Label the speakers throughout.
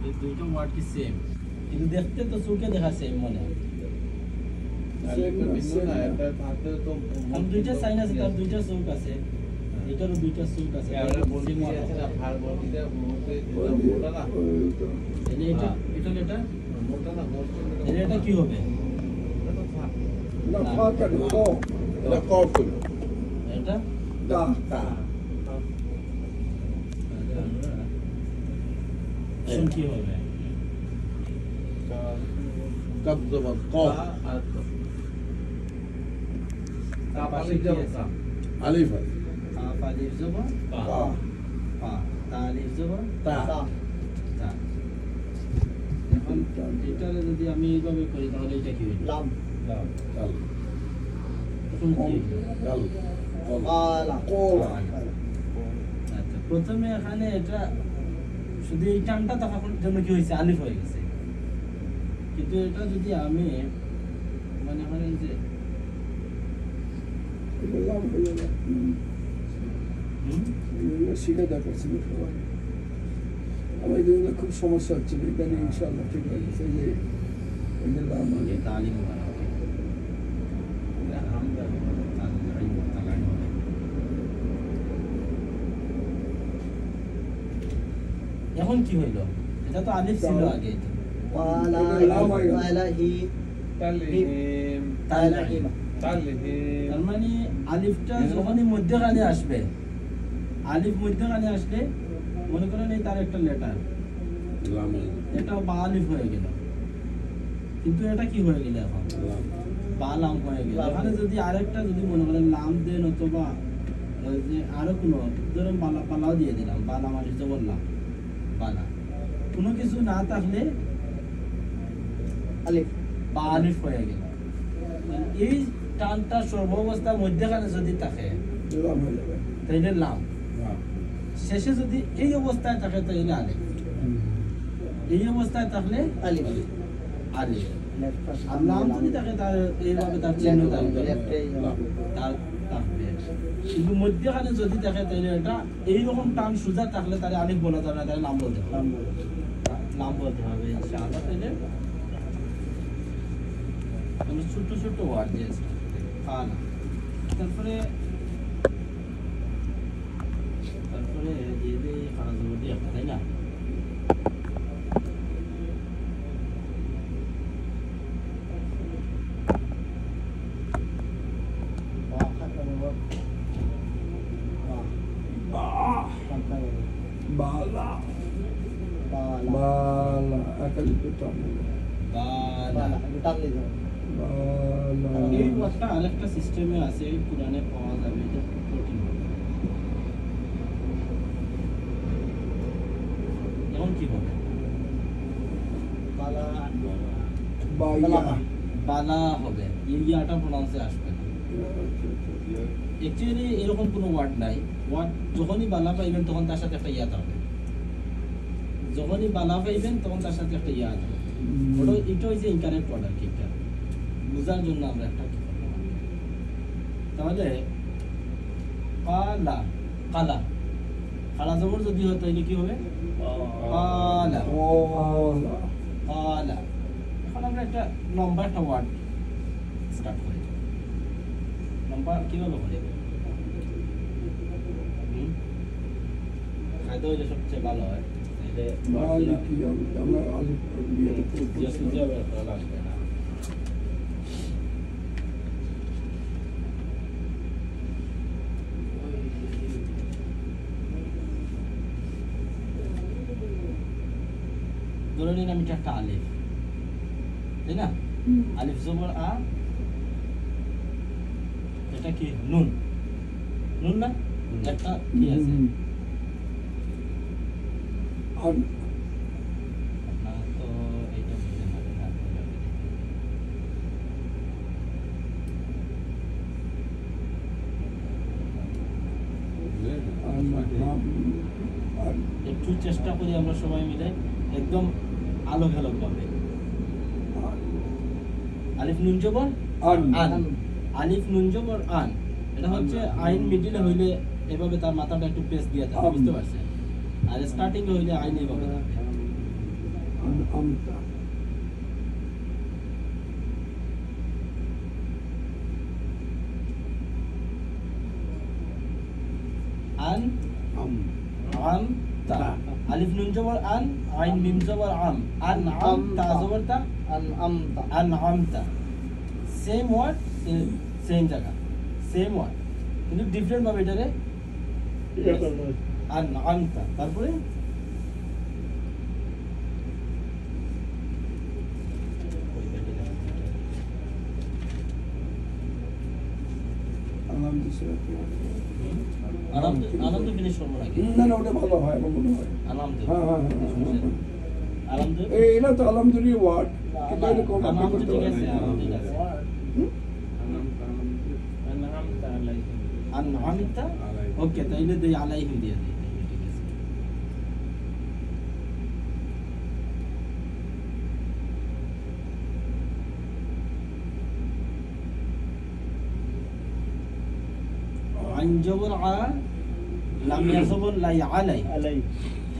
Speaker 1: এই দুইটা ওয়ার্ড কি সেম, কিন্তু দেখতে তো চোখে দেখা সেম মনে হয়। আমি দুইটা সাইন আছে, তার দুইটা চোখ আছে, এটারও দুইটা চোখ আছে। এটা কি হবে? এটা কি হবে?
Speaker 2: আলিফ
Speaker 1: আলিফ জবর পা, তা আলিফ জবর তা। এখন এটারে যদি আমি এইভাবে করি তাহলে এটা কি হবে? লাম। আচ্ছা, প্রথমে এখানে এটা শুধু এই টানটা থাকার জন্য কি হয়েছে? আলিফ হয়ে গেছে। কিন্তু এটা যদি আমি মনে করেন যে
Speaker 3: শিখে দেখাচ্ছি, আমার এই খুব সমস্যা হচ্ছে, এখানে ইনশাআল্লাহ ঠিক হয়ে গেছে। যে
Speaker 1: এখন কি হইল? এটা তো আলিফ ছিল আগে। তার মানে আলিফটা যখনই মধ্যখানে আসবে, আলিফ মধ্যখানে আসলে মনে করেন এই তার একটা লেটার, এটা বা আলিফ হয়ে গেল। কিন্তু এটা কি হয়ে গেল? এখন বা লাম হয়ে গেল। এখানে যদি আরেকটা যদি মনে করেন লাম দেন, অথবা যে আরো কোনো ধরুন পালাও দিয়ে দিলাম, বা লাম আসতে বললাম, বালা কোনো কিছু না থাকলে আলিফ বা আলিফ হয়ে গেল। এই টানটা সর্বাবস্থা মধ্যখানে যদি থাকে তাইলে লাম, শেষে যদি এই অবস্থায় থাকে তাইলে আলিফ, এই অবস্থায় থাকলে আলিফ আলিফ। আর লাম যদি থাকে তার এইভাবে তার চিহ্ন থাকবে, কিন্তু মধ্যখানে যদি থাকে তাহলে এটা এইরকম টান সোজা থাকলে তাহলে আলিফ বলা যাবে না, তাহলে লাম বলতে হবে। লাম বলতে হবে ইনশাআল্লাহ। তাহলে ছোট ছোট ওয়ার্ড দিয়েছে, তারপরে দিয়ে দিই খানা জবর দিয়ে, তাই না? এই ওয়ার্ডটা আরেকটা সিস্টেমে আছে, কোরআনে পাওয়া যাবে, এটা কঠিন। এখন কি হবে? বালা হবে, ইয়াটা প্রনাউন্সে আসবে না। অ্যাকচুয়ালি এরকম কোনো ওয়ার্ড নাই। ওয়ার্ড যখনই বালা পাইবেন তখন তার সাথে একটা ইয়া থাকবে, যখনই বালা পাইবেন তখন তার সাথে একটা ইয়া থাকবে। এটা হচ্ছে ইনকারেক্ট ওয়ার্ড আর কি, এটা বোঝার জন্য আমরা একটা কি করব। তাহলে কালা, কালা কালা জবর যদি হয় তাহলে কি হবে? কালা কালা। এখন আমরা একটা লম্বা একটা ওয়ার্ড স্টার্ট করি। লম্বা কিভাবে করি? খাদ্য হইলে সবচেয়ে ভালো হয়। ধরে নিন আমি একটা আলিফ, তাই না? আলিফ জবর আ, এটা কি? নুন। নুন না? একটা কি আছে? তো এইটা বুঝতে পারি না। একটু চেষ্টা করি আমরা সবাই মিলে একদম আলো খেলক ভাবে। আলিফ নুন জবর আন, আলিফ নুন জবর আন। এটা হচ্ছে আইন মিডিলে হইলে এভাবে তার মাথাটা একটু প্রেস দিয়ে থাকে, বুঝতে পারছেন? আর স্টার্টিং এ হইলে আইন এভাবে থাকে।
Speaker 3: আমতা
Speaker 1: আন
Speaker 3: আম
Speaker 1: আম তা আলিফ নুন জবর আন আইন মিম জবর আম আন আম তা জবর তা
Speaker 2: أنعمت
Speaker 1: আন আমতা সেম ওয়ার্ড সেম জায়গা সেম ওয়ার্ড কিন্তু ডিফারেন্ট ভাবে এটারে আন আমতা তারপরে
Speaker 3: আলহামদুলিল্লাহ
Speaker 1: আনন্দ ফিনিশ করবো নাকি
Speaker 3: না না ওটা ভালো হয় আমার মনে হয়
Speaker 1: আনন্দ
Speaker 3: হ্যাঁ হ্যাঁ
Speaker 1: আনন্দ
Speaker 3: এটা তো আলহামদুলিল্লাহ ওয়ার্ড কিন্তু এরকম আপনি
Speaker 1: আনন্দ
Speaker 3: করতে
Speaker 1: ঠিক
Speaker 3: পারেন।
Speaker 1: আছে আনন্দ ঠিক আছে আন আমিতা ওকে তাইলে দেই আলাইহিম দিয়ে দেই ঠিক আছে আইন জবর আ লাম ইয়াজবর লাই আলাই
Speaker 2: علي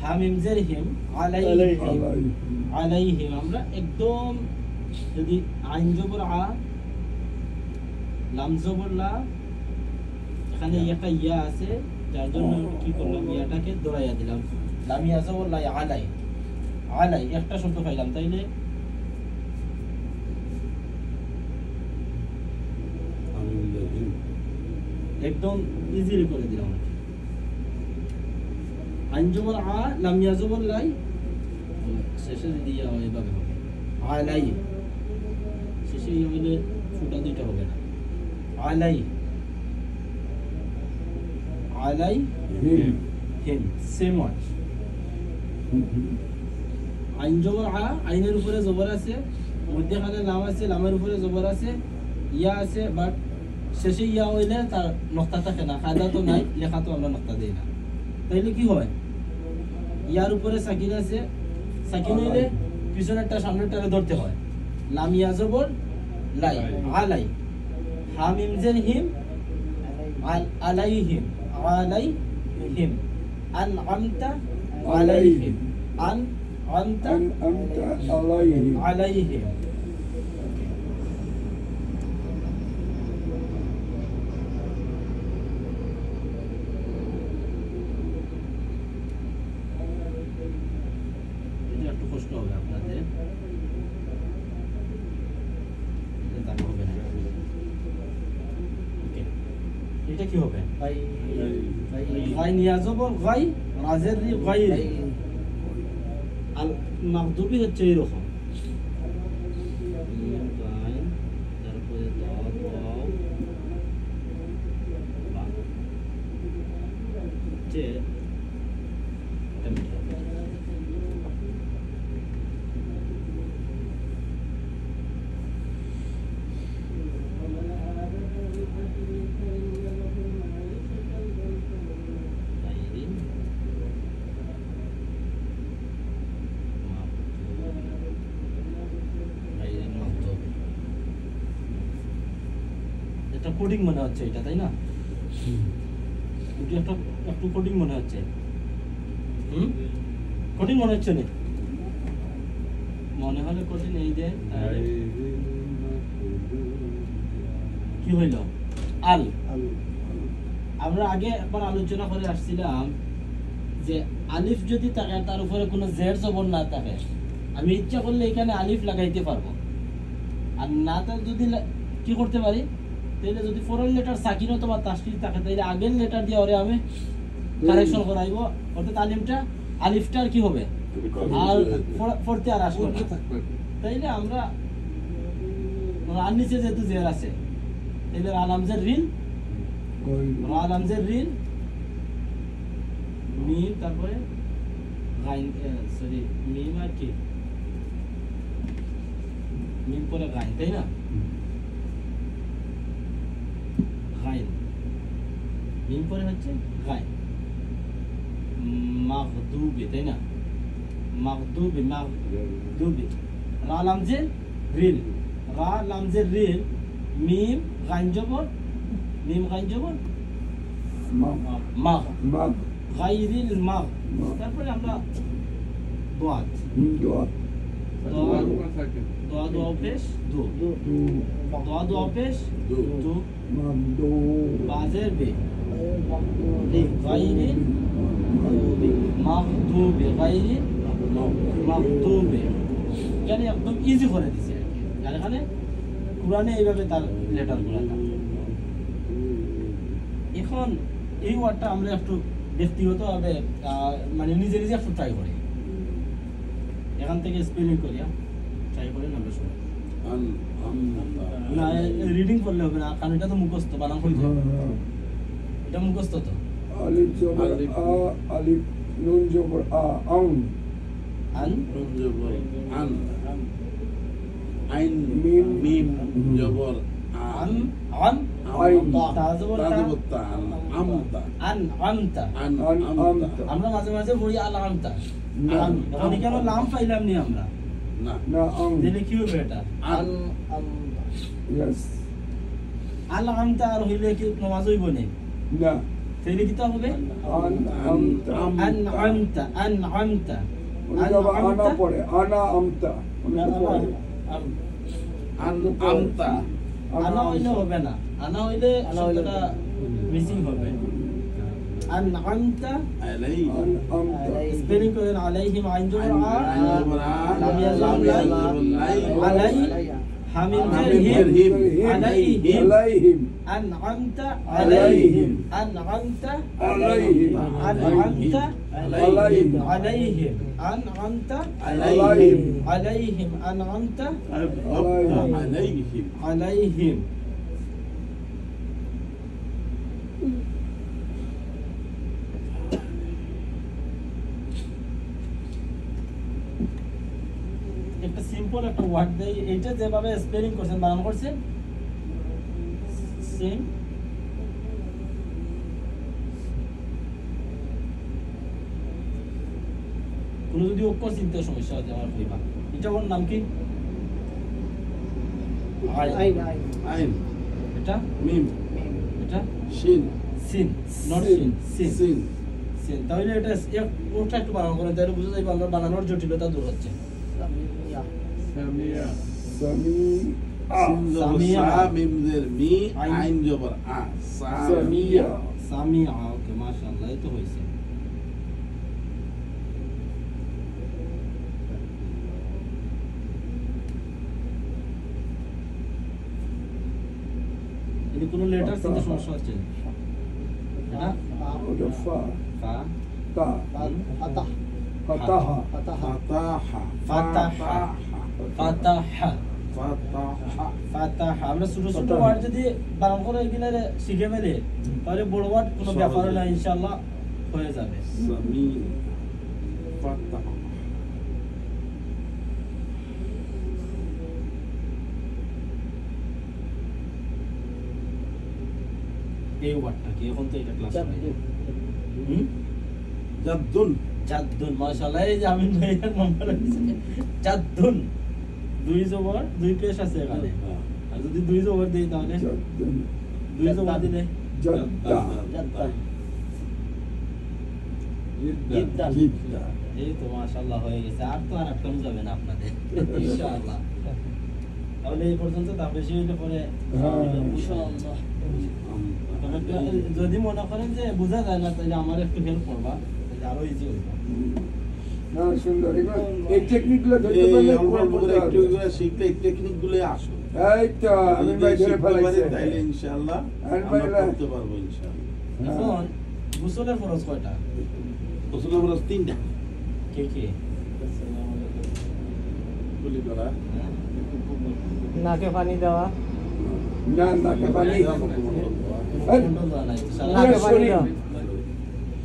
Speaker 1: হামিম জের হিম আলাইহিম
Speaker 3: আল্লাহ
Speaker 1: আলাইহিম আমরা একদম যদি আইন জবর আ লাম জবর লা এখানে একটা ইয়া আছে যার জন্য কি করলাম ইয়াটাকে দৌড়াইয়া দিলাম লাম ইয়া জবর লা আলাই আলাই একটা শব্দ পাইলাম তাইলে একদম ইজিলি করে দিলাম আইন জবর আ লাম ইয়া জবর লাই শেষে যদি ইয়া হয় এভাবে হবে আলাই শেষে ইয়া হইলে ফুটা দুইটা হবে না আলাই আলাই
Speaker 3: হিম
Speaker 1: হিম সেম ওয়ার্ড আইন জবর আ আইনের উপরে জবর আছে মধ্যখানে লাম আছে লামের উপরে জবর আছে ইয়া আছে বাট শেষে ইয়া হইলে তার নক্তা থাকে না কায়দা তো নাই লেখা তো আমরা নক্তা দেই না তাইলে কি হয় ইয়ার উপরে সাকিন আছে সাকিন হইলে পিছনেরটা সামনেরটারে ধরতে হয় লাম ইয়া জবর লাই আলাই হামিম জের হিম আলাইহিম আলাইহিম আন আমতা আলাইহিম আন আমতা
Speaker 3: আমতা আলাইহিম
Speaker 1: আলাইহিম এটা একটু কষ্ট হবে আপনাদের এটা দাম হবে না ওকে এটা কি হবে গাই নিয়াজবর গাই রাজের রি গাইরি আল মাগদুবি হচ্ছে এরকম গাই তারপরে দাদ ওয়াও বা যে এটা মিলে হবে। গাইরি এটা কোডিং মনে হচ্ছে এটা তাই না এটা একটা একটু কোডিং মনে হচ্ছে কোডিং মনে হচ্ছে না মনে হলে কোডিং এই যে কি হইল আল আমরা আগে একবার আলোচনা করে আসছিলাম যে আলিফ যদি থাকে তার উপরে কোনো জের জবর না থাকে আমি ইচ্ছা করলে এখানে আলিফ লাগাইতে পারবো আর না তো যদি কি করতে পারি তাহলে যদি ফরেন লেটার সাকিন অথবা তাসকিন থাকে তাহলে আগের লেটার দিয়ে ওরে আমি কারেকশন করাইব অর্থাৎ আলিফটার কি হবে আর পড়তে আর আসবে না তাইলে আমরা আর নিচে যেহেতু জের আছে তাহলে আলামজের রিল আলামজের রিল মিম তারপরে গাইন সরি মিম আর কি মিম পরে গাইন তাই না গাইন মিম পরে হচ্ছে গাইন মাগদুবি তাই না মাগদুবি রা লামজের রিল রা লামজের রিল মিম গাইন জবর মাগ গাইরিল মাগ তারপরে আমরা দোয়াত দোয়া দোয়া পেশ দু দোয়া দোয়া পেশ দু বাজের বে গায়রি মাগদুবি গায়রি মাগদুবি মানে একদম ইজি করে দিছে আর এখানে কোরআনে এইভাবে তার লেটারগুলো থাকে। এখন এই ওয়ার্ডটা আমরা একটু ব্যক্তিগতভাবে মানে নিজে নিজে একটু ট্রাই করি, এখান থেকে স্পেলিং করি, ট্রাই করি না আমরা শুনি না, রিডিং করলে হবে না, কারণ এটা তো মুখস্থ বানান হয়ে যায়, এটা মুখস্থ তো।
Speaker 3: আলিফ জবর আ, আলিফ নুন জবর আ, আউন
Speaker 1: আন
Speaker 2: নুন জবর আন, আইন
Speaker 3: মিম
Speaker 2: মিম জবর
Speaker 1: আন
Speaker 2: আন,
Speaker 1: আন
Speaker 3: আইন
Speaker 1: তা জবর তা,
Speaker 2: তা জবর তা, আমতা
Speaker 1: আন আমতা,
Speaker 2: আন
Speaker 3: আন
Speaker 2: আমতা
Speaker 3: আমতা
Speaker 1: আমরা মাঝে মাঝে পড়ি আল আমতা,
Speaker 3: না।
Speaker 1: আন এখন কেন লাম পাইলাম নি আমরা,
Speaker 2: না
Speaker 3: না আউন
Speaker 1: দিলে কি হবে এটা
Speaker 2: আন
Speaker 3: ইয়েস
Speaker 1: আল আমতা আর হইলে কি নামাজ হইব নি,
Speaker 3: না
Speaker 1: তাইলে কি তা হবে
Speaker 3: আন আমতা
Speaker 1: আন আমতা, আন আমতা,
Speaker 3: ওটা আবার আনা পড়ে, আনা আমতা
Speaker 1: না,
Speaker 3: ওটা পড়ে।
Speaker 1: আন
Speaker 2: আন আমতা
Speaker 1: আনা হইলে হবে না, আনা হইলে শব্দটা মিসিং হবে। আন আমতা
Speaker 2: আলাই
Speaker 3: আন আমতা
Speaker 1: স্পেলিং করেন আলাইহিম আইন জবর আ,
Speaker 2: আইন জবর আ,
Speaker 1: লাম ইয়াজুল লাই, আলাই হামিম
Speaker 2: হামিম
Speaker 1: জের হিম,
Speaker 2: হিম,
Speaker 1: আলাইহিম
Speaker 3: আলাইহিম
Speaker 1: আন আমতা আলাইহিম, আন আমতা
Speaker 3: আলাইহিম
Speaker 1: আন আমতা
Speaker 3: আলাইহিম
Speaker 1: আলাইহিম, আন আমতা
Speaker 2: আলাইহিম
Speaker 1: আলাইহিম, আন আমতা
Speaker 2: আলাইহিম
Speaker 1: আলাইহিম। একটা সিম্পল একটা ওয়ার্ড দেই, এইটা যেভাবে স্পেলিং করছেন বানান করছেন সেম, কোনো যদি অক্ষর চিনতে সমস্যা হয় আমার কইবা। এটা ওর নাম কি আইন,
Speaker 2: আইন
Speaker 1: এটা
Speaker 2: মিম
Speaker 1: এটা
Speaker 2: শিন
Speaker 1: সিন, নট
Speaker 3: সিন,
Speaker 1: সিন, সিন
Speaker 2: সিন
Speaker 1: সিন। তাহলে এটা ওটা একটু বানান করেন, তাহলে বুঝা যাবে আমরা বানানোর জটিলতা দূর হচ্ছে।
Speaker 2: সামিয়া
Speaker 3: সামিআ
Speaker 2: সিন জবর
Speaker 1: সামিয়া।
Speaker 2: সা, মিম জের মি,
Speaker 1: আইন।
Speaker 2: আইন জবর আ,
Speaker 3: সামিয়া
Speaker 1: সামিআ, ওকে মাশাআল্লাহ, এই তো হইছে। যদি কোনো লেটার চিনতে সমস্যা হচ্ছে এটা
Speaker 3: ওটা ফা
Speaker 1: ফা
Speaker 3: তা ফাতাহা
Speaker 2: ফাতাহা
Speaker 1: ফাতাহা ফাতাহা
Speaker 2: ফাতাহা
Speaker 1: ফাতাহা। আমরা ছোট ছোট ওয়ার্ড যদি বানান করে এগুলো শিখে ফেলে তাহলে বড় ওয়ার্ড কোনো ব্যাপার না, ইনশাআল্লাহ হয়ে যাবে।
Speaker 2: সামি ফাতাহা
Speaker 1: এই ওয়ার্ডটা কি এখন তো এটা ক্লাস
Speaker 2: জাদ্দুন
Speaker 1: জাদ্দুন, মাশাআল্লাহ, এই যে আমি ভাইয়ের নাম্বার আছে জাদ্দুন, দুই জবর দুই পেশ আছে এখানে, আর যদি দুই জবর দেই তাহলে
Speaker 3: জাদ্দুন
Speaker 1: দুই জবর দিলে
Speaker 3: জাদ্দা
Speaker 2: জিদ্দা
Speaker 1: এই তো মাশাআল্লাহ হয়ে গেছে, আর তো আর একটা যাবে না আপনাদের ইনশাআল্লাহ। তাহলে এই পর্যন্ত, তার বেশি হইলে পরে ইনশাআল্লাহ। তবে যদি মনে করেন যে বোঝা যায় না তাহলে আমার একটু হেল্প করবা, তাহলে আরো ইজি হইব।
Speaker 3: না সুন্দর এবার এই টেকনিকগুলো ধরতে পারলে কোরআন পড়তে
Speaker 2: একটু
Speaker 3: পারবে।
Speaker 2: করে শিখলে এই টেকনিকগুলো আসো।
Speaker 3: এই তো আমি ভাই ধরে ফেলাইছে
Speaker 2: তাইলে ইনশাআল্লাহ
Speaker 3: আমি
Speaker 2: আমরা
Speaker 3: ভাই
Speaker 2: করতে পারবো ইনশাআল্লাহ।
Speaker 1: এখন গোসলের ফরজ কয়টা?
Speaker 2: গোসল আমরা 3টা
Speaker 1: কে কে?
Speaker 2: গুলি করা
Speaker 1: হ্যাঁ?
Speaker 4: নাকে পানি দেওয়া,
Speaker 3: না নাকে পানি এই,
Speaker 1: কোনটা দেওয়া নাই তো? সারা
Speaker 4: নাকে পানি
Speaker 3: শরীর।
Speaker 4: দেওয়া,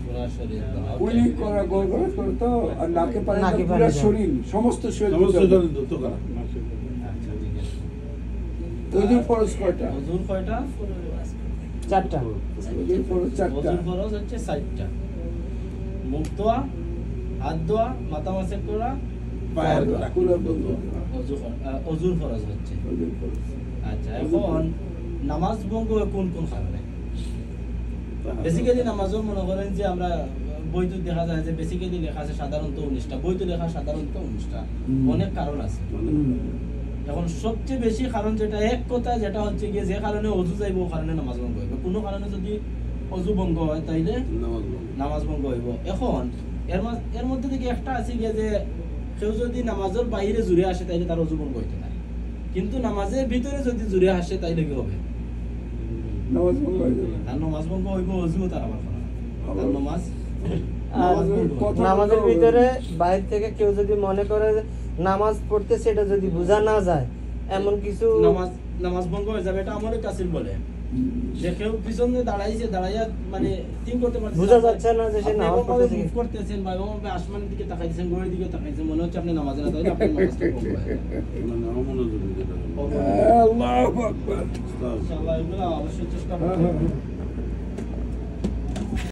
Speaker 1: পুরা শরীর দেওয়া, okay.
Speaker 3: কুলি করা গোল করে করতো আর নাকে পানি
Speaker 4: নাকে
Speaker 3: না,
Speaker 4: পানি
Speaker 3: পুরো
Speaker 4: দাও।
Speaker 3: শরীর সমস্ত শরীর
Speaker 2: সমস্ত
Speaker 3: ধুতে হবে।
Speaker 2: জল ধুতে করা
Speaker 1: আচ্ছা, ঠিক আছে।
Speaker 3: ওজুর ফরজ কয়টা?
Speaker 1: ওযুর কয়টা?
Speaker 4: 4টা,
Speaker 3: ওজুর ফরজ 4টা।
Speaker 1: ওযুর ফরজ হচ্ছে 4টা। মুখ ধোয়া, হাত ধোয়া, মাথা মাসে করা,
Speaker 2: পায়ের করা
Speaker 3: পুরো বন্ধ।
Speaker 1: ওযুর ফরজ হচ্ছে।
Speaker 3: ওজুর ফরজ।
Speaker 1: আচ্ছা, এখন নামাজ ভঙ্গ হয় কোন কোন কারণে? বেসিক্যালি নামাজও মনে করেন যে আমরা বইতে দেখা যায় যে বেসিক্যালি লেখা আছে সাধারণত 19টা, বইতে লেখা সাধারণত 19টা, অনেক কারণ আছে। এখন সবচেয়ে বেশি কারণ যেটা এক কথা যেটা হচ্ছে গিয়ে যে কারণে অজু যাইব ও কারণে নামাজ ভঙ্গ হইব, কোনো কারণে যদি অজু ভঙ্গ হয় তাইলে নামাজ ভঙ্গ হইব। এখন এর মধ্যে থেকে একটা আছে গিয়ে যে কেউ যদি নামাজের বাইরে জুড়ে আসে তাইলে তার অজু ভঙ্গ হইতে নাই, কিন্তু নামাজের ভিতরে যদি জুড়ে আসে তাইলে কি হবে?
Speaker 3: নামাজ ভঙ্গ হয়ে যাবে।
Speaker 1: তার নামাজ ভঙ্গ হইব, অজুও তার আবার করা হবে। তার নামাজ
Speaker 4: আর
Speaker 3: কথা
Speaker 4: নামাজের
Speaker 3: বলতে
Speaker 4: ভিতরে
Speaker 3: হবে।
Speaker 4: বাইরে থেকে কেউ যদি মনে করে যে নামাজ পড়তে, সেটা যদি বোঝা না যায় এমন কিছু
Speaker 1: নামাজ ভঙ্গ হয়ে যাবে, এটা আমলে কাসির বলে। যে কেউ পিছনে দাঁড়াইয়া মানে ঠিক করতে পারছে
Speaker 4: বোঝা যাচ্ছে না যে সে
Speaker 1: আপনি
Speaker 4: নামাজ
Speaker 1: এমনভাবে
Speaker 4: পড়তেছে।
Speaker 1: move করতেছেন বা এমনভাবে আসমানের দিকে তাকাইতেছেন, ঘড়ির দিকে তাকাইতেছেন, মনে হচ্ছে আপনি নামাজে না, তাইলে আপনার নামাজটা ভঙ্গ হয়ে যাবে।
Speaker 3: আল্লাহু আকবার।
Speaker 1: ইনশাআল্লাহ এগুলো অবশ্যই চেষ্টা
Speaker 3: হ্যাঁ,
Speaker 1: করতে
Speaker 3: হ্যাঁ,
Speaker 1: হবে।
Speaker 3: হ্যাঁ।